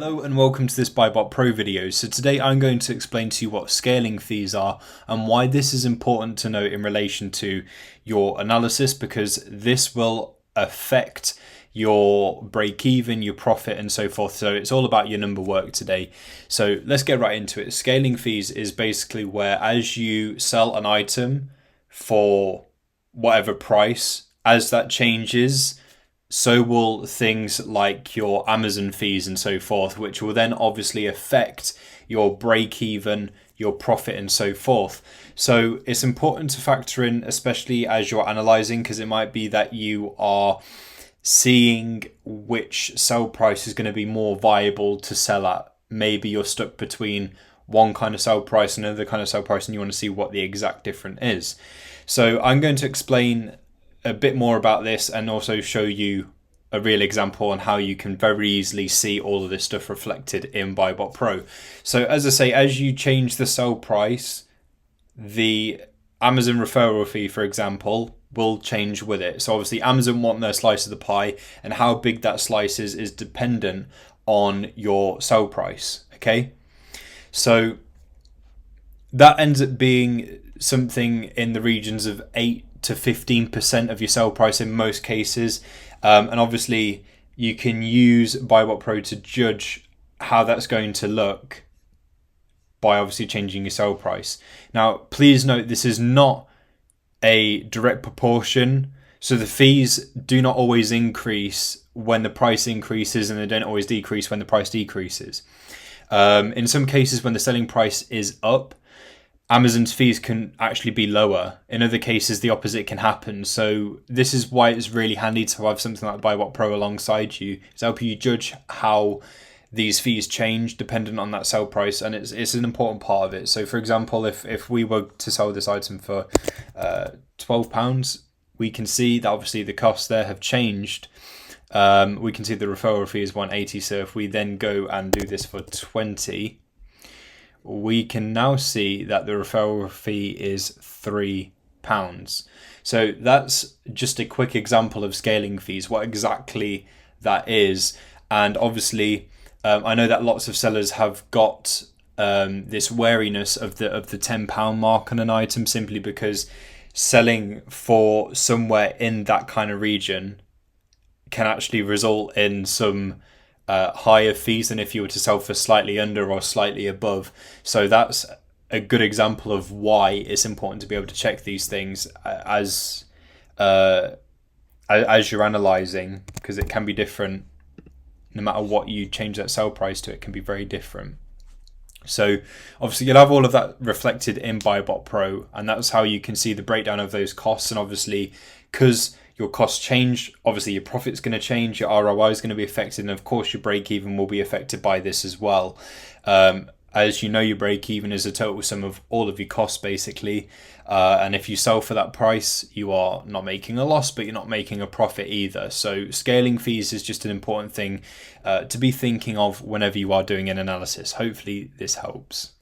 Hello and welcome to this BuyBotPro video. So today I'm going to explain to you what scaling fees are and why this is important to note in relation to your analysis, because this will affect your break even, your profit and so forth. So it's all about your number work today. So let's get right into it. Scaling fees is basically where as you sell an item for whatever price, as that changes, so will things like your Amazon fees and so forth, which will then obviously affect your break even, your profit and so forth. So it's important to factor in, especially as you're analyzing, because it might be that you are seeing which sell price is going to be more viable to sell at. Maybe you're stuck between one kind of sell price and another kind of sell price and you want to see what the exact difference is. So I'm going to explain a bit more about this and also show you a real example on how you can very easily see all of this stuff reflected in BuyBotPro. So as I say, as you change the sell price, the Amazon referral fee, for example, will change with it. So obviously Amazon want their slice of the pie, and how big that slice is dependent on your sell price. Okay, so that ends up being something in the regions of 8 to 15% of your sell price in most cases, and obviously you can use BuyBotPro to judge how that's going to look by obviously changing your sell price. Now please note, this is not a direct proportion, so the fees do not always increase when the price increases and they don't always decrease when the price decreases. In some cases, when the selling price is up, Amazon's fees can actually be lower. In other cases, the opposite can happen. So this is why it's really handy to have something like BuyBotPro alongside you. It's helping you judge how these fees change dependent on that sell price, and it's an important part of it. So for example, if we were to sell this item for £12, we can see that obviously the costs there have changed. We can see the referral fee is £1.80. So if we then go and do this for 20, we can now see that the referral fee is £3. So that's just a quick example of scaling fees, what exactly that is. And obviously, I know that lots of sellers have got this wariness of the £10 mark on an item, simply because selling for somewhere in that kind of region can actually result in some higher fees than if you were to sell for slightly under or slightly above. So that's a good example of why it's important to be able to check these things as you're analyzing, because it can be different no matter what you change that sell price to. It can be very different. So obviously you'll have all of that reflected in BuyBotPro, and that's how you can see the breakdown of those costs. And obviously, because your costs change, obviously your profit's going to change, your ROI is going to be affected, and of course your break even will be affected by this as well. As you know, your break even is a total sum of all of your costs basically, and if you sell for that price, you are not making a loss, but you're not making a profit either. So scaling fees is just an important thing to be thinking of whenever you are doing an analysis. Hopefully this helps.